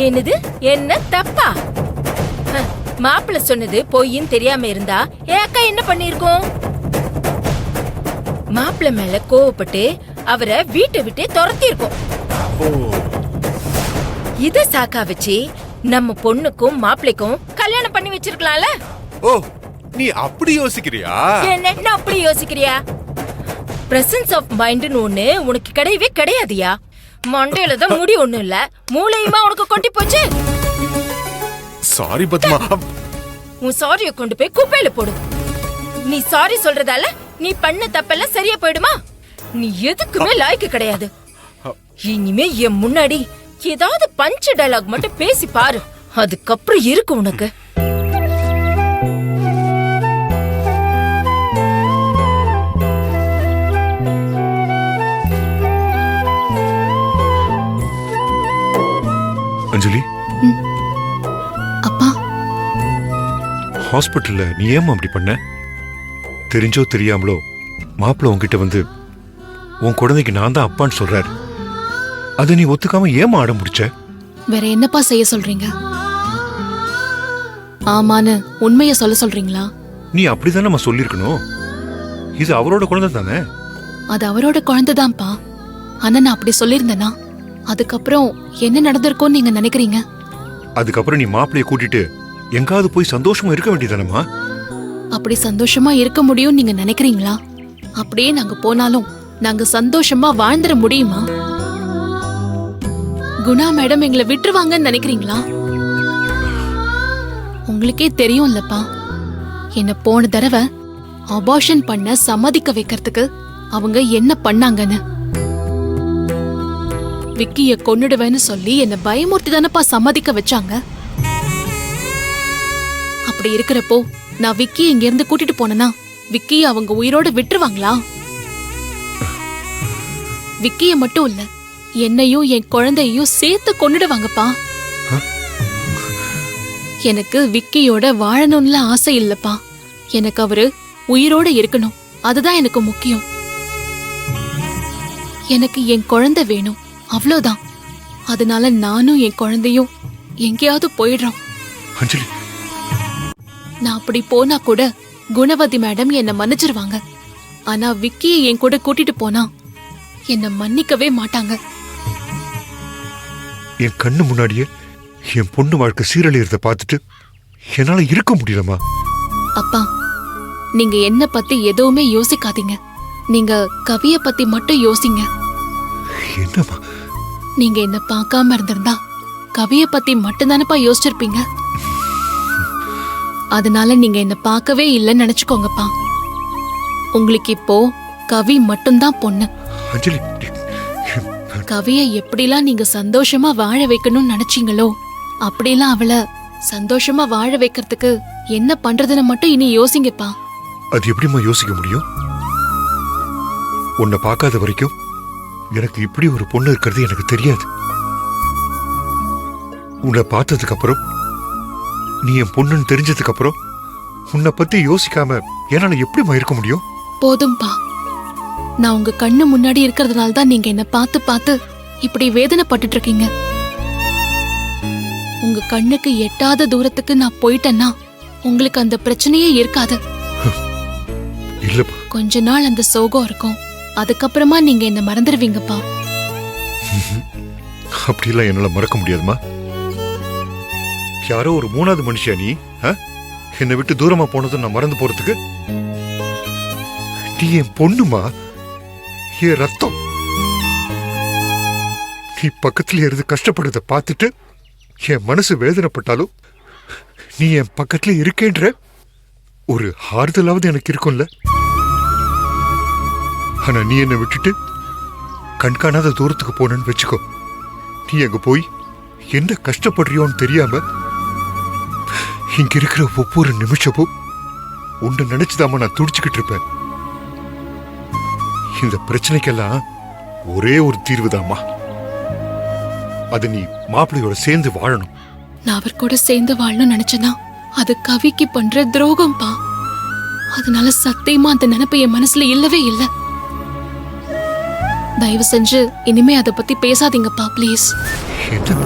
என்னது? என்ன தப்பா? மாப்பிள்ள சொன்னது பொய்ன்னு தெரியாம இருந்தா என் அக்கா என்ன பண்ணிருக்கோம்? மாப்பிள்ள மேல கோவப்பட்டு அவரை வீட்டை விட்டே துரத்தி இருக்கோம். இத சாக்கா வச்சு நம்ம பொண்ணுக்கும் மாப்பிள்ளைக்கும் கல்யாணம் பண்ணி வச்சிருக்கலாம்ல. ஓ, நீ அப்படி யோசிக்கிறியா? என்ன அப்படி யோசிக்கிறியா? பிரசன்ஸ் ஆஃப் மைண்ட்னு ஒண்ணு உனக்கு கிடையவே கிடையாதுயா. மண்டையில தான் முடி ஒண்ணும் இல்ல, மூளையுமா உனக்கு கொட்டி போச்சு. சாரி பத்மா. உன் சாரிய கொண்டு போய் குப்பையில போடு. நீ சாரி சொல்றதால நீ பண்ண தப்பெல்லாம் சரியா போயிடுமா? நீ எதுக்குமே லாய்க்கு கிடையாது. இனிமே என் முன்னாடி ஏதாவது பஞ்ச் டயலாக் மட்டும் பேசி பாரு, அதுக்கப்புறம் இருக்கு உனக்கு. அஞ்சலி, அப்பா, ஹாஸ்பிட்டல்ல நீ ஏமா அப்படி பண்ண? தெரிஞ்சோ தெரியாமலோ மாப்பிள்ள உன்கிட்ட வந்து உன் குழந்தைக்கு நான் தான் அப்பான்னு சொல்றாரு. அதை நீ ஒத்துக்காம ஏமா ஆட முடிச்ச? வேற என்னப்பா செய்ய சொல்றீங்க? ஆமான்னு உண்மைய சொல்ல சொல்றீங்களா? நீ அப்படிதானே சொல்லிருக்கணும். இது அவரோட குழந்தை தானே. அது அவரோட குழந்தைதான்ப்பா. ஆனா நான் அப்படி சொல்லியிருந்தேனா அதுக்கப்புறம் என்ன நடந்திருக்கும்னு நீங்க நினைக்கிறீங்க? அதுக்கப்புறம் நீ மாப்பிளைய கூட்டிட்டு எங்காவது போய் சந்தோஷமா இருக்க வேண்டியதானமா? அப்படி சந்தோஷமா இருக்க முடியும்னு நீங்க நினைக்கிறீங்களா? அப்படியே நாங்க போனாலும் நாங்க சந்தோஷமா வாழ்ந்துட முடியுமா? குணா மேடம் எங்களை விட்டுருவாங்கன்னு நினைக்கிறீங்களா? உங்களுக்கே தெரியும்லப்பா, என்ன போன தடவை அபார்ஷன் பண்ண சம்மதிக்க வைக்கிறதுக்கு அவங்க என்ன பண்ணாங்கன்னு. விக்கிய கொன்னுடுவேன்னு சொல்லி என்ன பயமுறுத்தி தானப்பா சம்மதிக்க வச்சாங்க. அப்படி இருக்கிறப்போ நான் விக்கி இங்க இருந்து கூட்டிட்டு போனேனா விக்கிய அவங்க உயிரோட விட்டுருவாங்களா? விக்கிய மட்டும் இல்ல, என்னையும் என் குழந்தையும் சேர்த்து கொன்னுடுவாங்கப்பா. எனக்கு விக்கியோட வாழணும்ல ஆசை இல்லப்பா. எனக்கு அவரு உயிரோட இருக்கணும், அதுதான் எனக்கு முக்கியம். எனக்கு என் குழந்தை வேணும், அவ்வளவுதான். அதனால நானும் என் குழந்தையும் எங்கேயாவது போயிடுறோம். நான் அப்படி போனா கூட குணவதி மேடம் என்ன மன்னிச்சிருவாங்க. ஆனா விக்கிய என் கூட கூட்டிட்டு போனா என்ன மன்னிக்கவே மாட்டாங்க. என் கண்ணு முன்னாடியே என் பொண்ணு வாழ்க்கை சீரழியறத பார்த்துட்டு என்னால இருக்க முடியலமா. அப்பா, நீங்க என்ன பத்தி எதுவுமே யோசிக்காதீங்க. நீங்க கவிய பத்தி மட்டும் யோசிங்க. என்னமா? நீங்க என்ன பார்க்காம இருந்திருந்தா கவிய பத்தி மட்டும்தானப்பா யோசிச்சிருப்பீங்க. அதனால நீங்க என்ன பார்க்கவே இல்லைன்னு நினைச்சுக்கோங்கப்பா. உங்களுக்கு இப்போ கவி மட்டும்தான் பொண்ணு. அஞ்சலி, கவிய எப்படிலாம் நீங்க சந்தோஷமா வாழ வைக்கணும்னு நினைச்சீங்களோ அப்படிலாம் அவளை சந்தோஷமா வாழ வைக்கிறதுக்கு என்ன பண்றதுன்னு மட்டும் இனி யோசிங்கப்பா. அது எப்படிமா யோசிக்க முடியும்? உன்னை பார்க்காத வரைக்கும் எனக்கு இப்படி ஒரு பொண்ணு இருக்கிறது எனக்கு தெரியாது. உன்னை பார்த்ததுக்கு அப்புறம், நீ என் பொண்ணுன்னு தெரிஞ்சதுக்கு அப்புறம் உன்னை பத்தி யோசிக்காம என்னால எப்படிமா இருக்க முடியும்? போதும்பா, நான் உங்க கண்ணு முன்னாடி இருக்கிறதுனால தான் நீங்க என்ன பார்த்து பார்த்து இப்படி வேதனைப்பட்டுட்டு இருக்கீங்க. உங்க கண்ணுக்கு எட்டாத தூரத்துக்கு நான் போயிட்டேன்னா உங்களுக்கு அந்த பிரச்சனையே இருக்காது. இல்லப்பா, கொஞ்ச நாள் அந்த சோகம் இருக்கும், அதுக்கப்புறமா நீங்க என்ன மறந்துடுவீங்கப்பா. அப்படிலாம் என்னால மறக்க முடியாதுமா. யாரோ ஒரு மூணாவது மனுஷியா நீ? என்னை விட்டு தூரமா போனதும் நான் மறந்து போறதுக்கு? நீ என் பொண்ணுமா, என் ரத்தம். நீ பக்கத்துல இருந்து கஷ்டப்படுறத பார்த்துட்டு என் மனசு வேதனைப்பட்டாலும் நீ என் பக்கத்துல இருக்கேன்ற ஒரு ஆறுதலாவது எனக்கு இருக்கும்ல. ஆனா நீ என்னை விட்டுட்டு கண்காணாத தூரத்துக்கு போனன்னு வச்சுக்கோ. நீ அங்க போய் என்ன கஷ்டப்படுறியோன்னு தெரியாம இங்க இருக்கிற ஒவ்வொரு நிமிஷமும் உன்னை நினைச்சுதாம நான் துடிச்சுக்கிட்டு இருப்பேன். இந்த பிரச்சனைக்கெல்லாம் ஒரே ஒரு தீர்வுதாம்மா. அது நீ மாப்பிள்ளையோட சேர்ந்து வாழணும். நான் அவர் கூட சேர்ந்து வாழணும்னு நினைச்சேன்னா அது கவிக்கு பண்ற துரோகம்பா. அதனால சத்தியமா அந்த நினைப்பு என் மனசுல இல்லவே இல்ல. தயவு செஞ்சு இனிமே அதை பத்தி பேசாதீங்கப்பா, பிளீஸ். என்ன